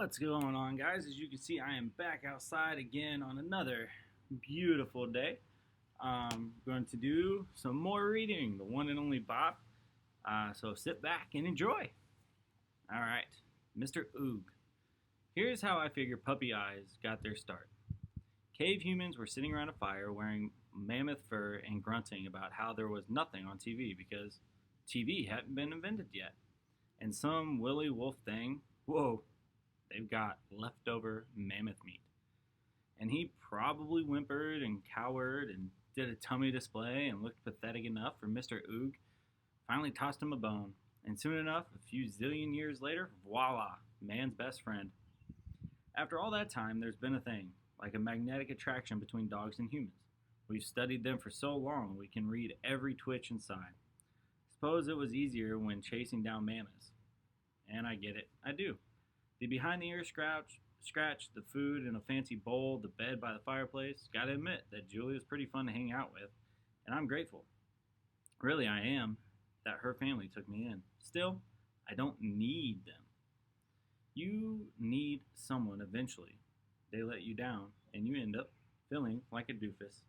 What's going on, guys? As you can see, I am back outside again on another beautiful day. I'm going to do some more reading, the one and only Bob. So sit back and enjoy. All right, Mr. Oog. Here's how I figure puppy eyes got their start. Cave humans were sitting around a fire wearing mammoth fur and grunting about how there was nothing on TV because TV hadn't been invented yet. And some willy wolf thing, whoa, they've got leftover mammoth meat. And he probably whimpered and cowered and did a tummy display and looked pathetic enough for Mr. Oog. Finally tossed him a bone. And soon enough, a few zillion years later, voila, man's best friend. After all that time, there's been a thing, like a magnetic attraction between dogs and humans. We've studied them for so long we can read every twitch inside. Suppose it was easier when chasing down mammoths. And I get it, I do. The behind the ear scratch, the food in a fancy bowl, the bed by the fireplace. Gotta admit that Julia's pretty fun to hang out with, and I'm grateful. Really, I am, that her family took me in. Still, I don't need them. You need someone eventually. They let you down, and you end up feeling like a doofus.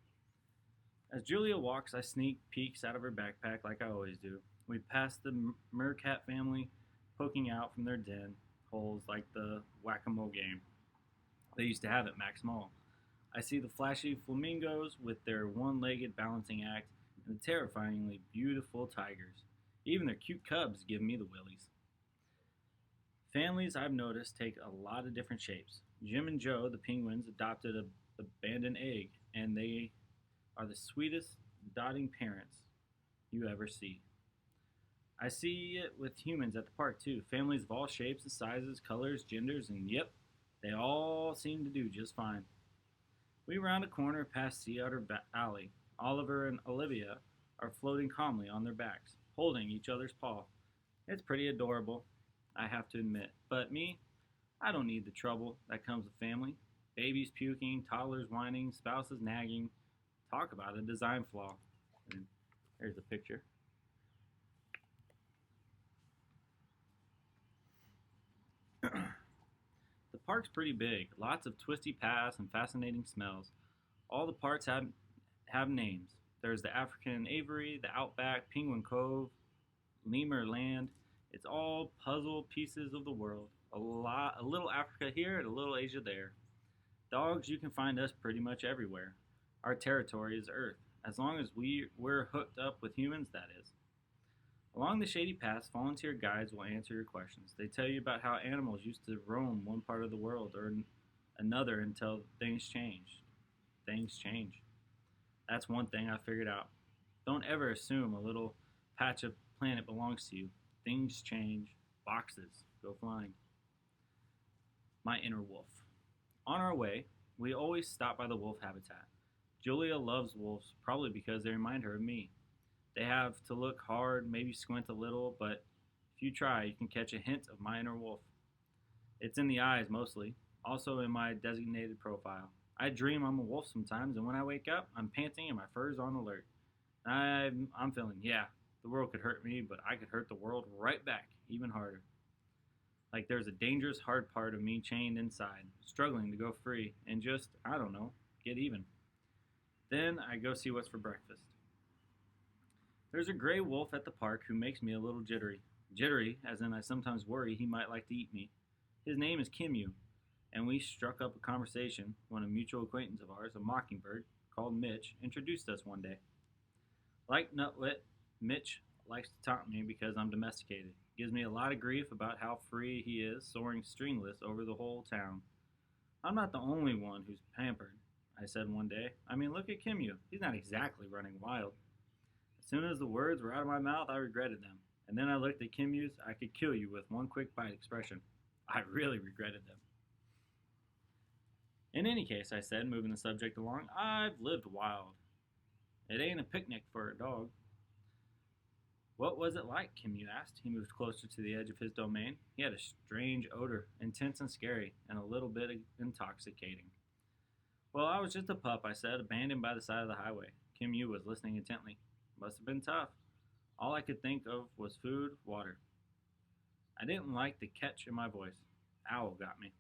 As Julia walks, I sneak peeks out of her backpack like I always do. We pass the Mercat family poking out from their den holes like the whack-a-mole game they used to have at Max Mall. I see the flashy flamingos with their one-legged balancing act and the terrifyingly beautiful tigers. Even their cute cubs give me the willies. Families, I've noticed, take a lot of different shapes. Jim and Joe, the penguins, adopted an abandoned egg, and they are the sweetest dotting parents you ever see. I see it with humans at the park too. Families of all shapes and sizes, colors, genders, and yep, they all seem to do just fine. We round a corner past Sea Otter Alley. Oliver and Olivia are floating calmly on their backs, holding each other's paw. It's pretty adorable, I have to admit. But me, I don't need the trouble that comes with family. Babies puking, toddlers whining, spouses nagging. Talk about a design flaw. And there's a picture. The park's pretty big, lots of twisty paths and fascinating smells. All the parts have names. There's the African Aviary, the Outback, Penguin Cove, Lemur Land. It's all puzzle pieces of the world. A little Africa here and a little Asia there. Dogs, you can find us pretty much everywhere. Our territory is Earth, as long as we're hooked up with humans, that is. Along the shady paths, volunteer guides will answer your questions. They tell you about how animals used to roam one part of the world or another until things changed. Things change. That's one thing I figured out. Don't ever assume a little patch of planet belongs to you. Things change. Boxes go flying. My inner wolf. On our way, we always stop by the wolf habitat. Julia loves wolves, probably because they remind her of me. They have to look hard, maybe squint a little, but if you try, you can catch a hint of my inner wolf. It's in the eyes mostly, also in my designated profile. I dream I'm a wolf sometimes, and when I wake up, I'm panting and my fur's on alert. I'm feeling, yeah, the world could hurt me, but I could hurt the world right back, even harder. Like there's a dangerous hard part of me chained inside, struggling to go free, and just, I don't know, get even. Then I go see what's for breakfast. There's a gray wolf at the park who makes me a little jittery. Jittery, as in I sometimes worry he might like to eat me. His name is Kimyu, and we struck up a conversation when a mutual acquaintance of ours, a mockingbird called Mitch, introduced us one day. Like Nutwit, Mitch likes to taunt me because I'm domesticated. Gives me a lot of grief about how free he is, soaring stringless over the whole town. I'm not the only one who's pampered, I said one day. I mean, look at Kimyu. He's not exactly running wild. As soon as the words were out of my mouth, I regretted them. And then I looked at Kimyu's I could kill you with one quick bite expression. I really regretted them. In any case, I said, moving the subject along, I've lived wild. It ain't a picnic for a dog. What was it like? Kimyu asked. He moved closer to the edge of his domain. He had a strange odor, intense and scary, and a little bit intoxicating. Well, I was just a pup, I said, abandoned by the side of the highway. Kimyu was listening intently. Must have been tough. All I could think of was food, water. I didn't like the catch in my voice. owl got me.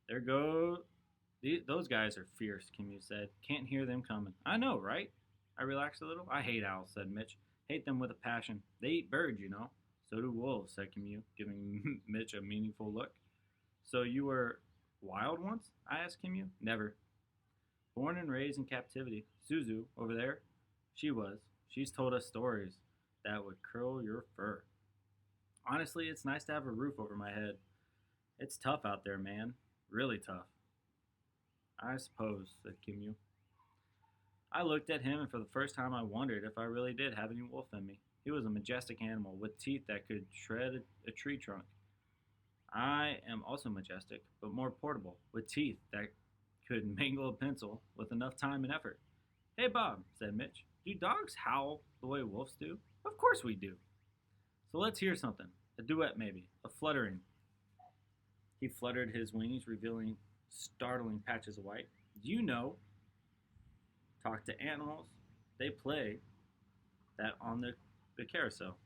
There go. Those guys are fierce, Kimmy said. Can't hear them coming. I know, right? I relaxed a little. I hate owls, said Mitch. Hate them with a passion. They eat birds, you know. So do wolves, said Kimmy, giving Mitch a meaningful look. So you were wild once? I asked Kimmy. Never. Born and raised in captivity. Suzu, over there, she was. She's told us stories that would curl your fur. Honestly, it's nice to have a roof over my head. It's tough out there, man. Really tough. I suppose, said Kimyu. I looked at him, and for the first time I wondered if I really did have any wolf in me. He was a majestic animal with teeth that could shred a tree trunk. I am also majestic, but more portable, with teeth that could mangle a pencil with enough time and effort. Hey, Bob, said Mitch, do dogs howl the way wolves do? Of course we do. So let's hear something. A duet, maybe. A fluttering. He fluttered his wings, revealing startling patches of white. Do you know? Talk to animals. They play that on the carousel.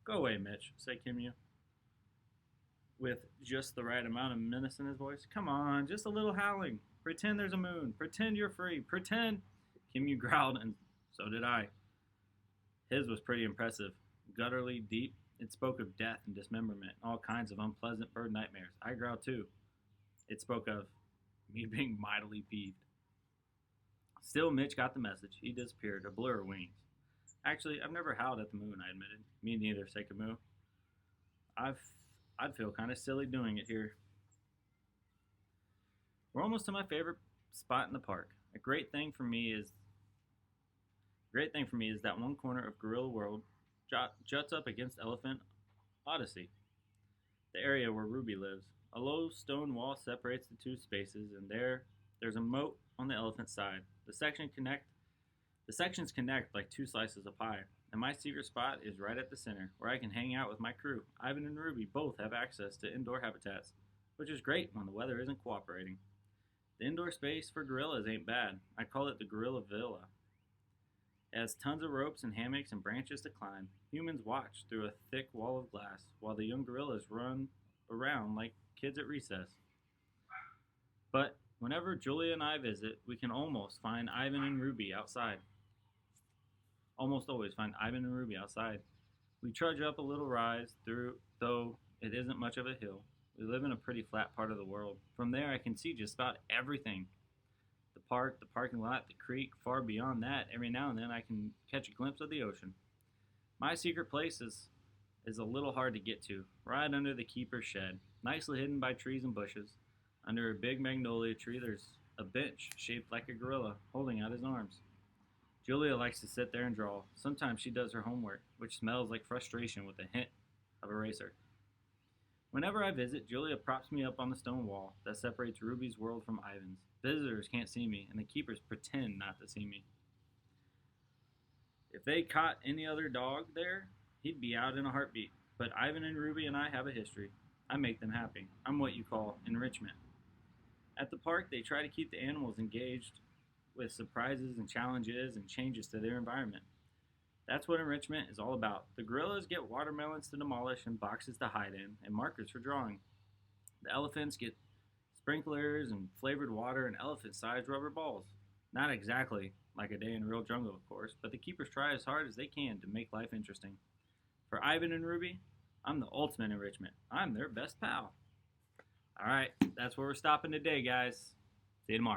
Go away, Mitch, said Kimyu, with just the right amount of menace in his voice. Come on, just a little howling. Pretend there's a moon. Pretend you're free. Pretend. Kimyu growled, and so did I. His was pretty impressive. Gutturally deep, it spoke of death and dismemberment, all kinds of unpleasant bird nightmares. I growled too. It spoke of me being mightily peeved. Still, Mitch got the message. He disappeared, a blur of wings. Actually, I've never howled at the moon, I admitted. Me neither, said Camus. I'd feel kind of silly doing it here. We're almost to my favorite spot in the park. A great thing for me is that one corner of Gorilla World juts up against Elephant Odyssey, the area where Ruby lives. A low stone wall separates the two spaces, and there's a moat on the elephant side. The sections connect like two slices of pie, and my secret spot is right at the center, where I can hang out with my crew. Ivan and Ruby both have access to indoor habitats, which is great when the weather isn't cooperating. The indoor space for gorillas ain't bad. I call it the Gorilla Villa. It has tons of ropes and hammocks and branches to climb. Humans watch through a thick wall of glass, while the young gorillas run around like kids at recess. But whenever Julia and I visit, we can almost find Ivan and Ruby outside. Almost always find Ivan and Ruby outside. We trudge up a little rise through, though it isn't much of a hill. We live in a pretty flat part of the world. From there I can see just about everything. The park, the parking lot, the creek, far beyond that, every now and then I can catch a glimpse of the ocean. My secret place is a little hard to get to, right under the keeper's shed, nicely hidden by trees and bushes. Under a big magnolia tree there's a bench shaped like a gorilla, holding out his arms. Julia likes to sit there and draw. Sometimes she does her homework, which smells like frustration with a hint of eraser. Whenever I visit, Julia props me up on the stone wall that separates Ruby's world from Ivan's. Visitors can't see me, and the keepers pretend not to see me. If they caught any other dog there, he'd be out in a heartbeat. But Ivan and Ruby and I have a history. I make them happy. I'm what you call enrichment. At the park, they try to keep the animals engaged with surprises and challenges and changes to their environment. That's what enrichment is all about. The gorillas get watermelons to demolish and boxes to hide in and markers for drawing. The elephants get sprinklers and flavored water and elephant-sized rubber balls. Not exactly like a day in real jungle, of course, but the keepers try as hard as they can to make life interesting. For Ivan and Ruby, I'm the ultimate enrichment. I'm their best pal. All right, that's where we're stopping today, guys. See you tomorrow.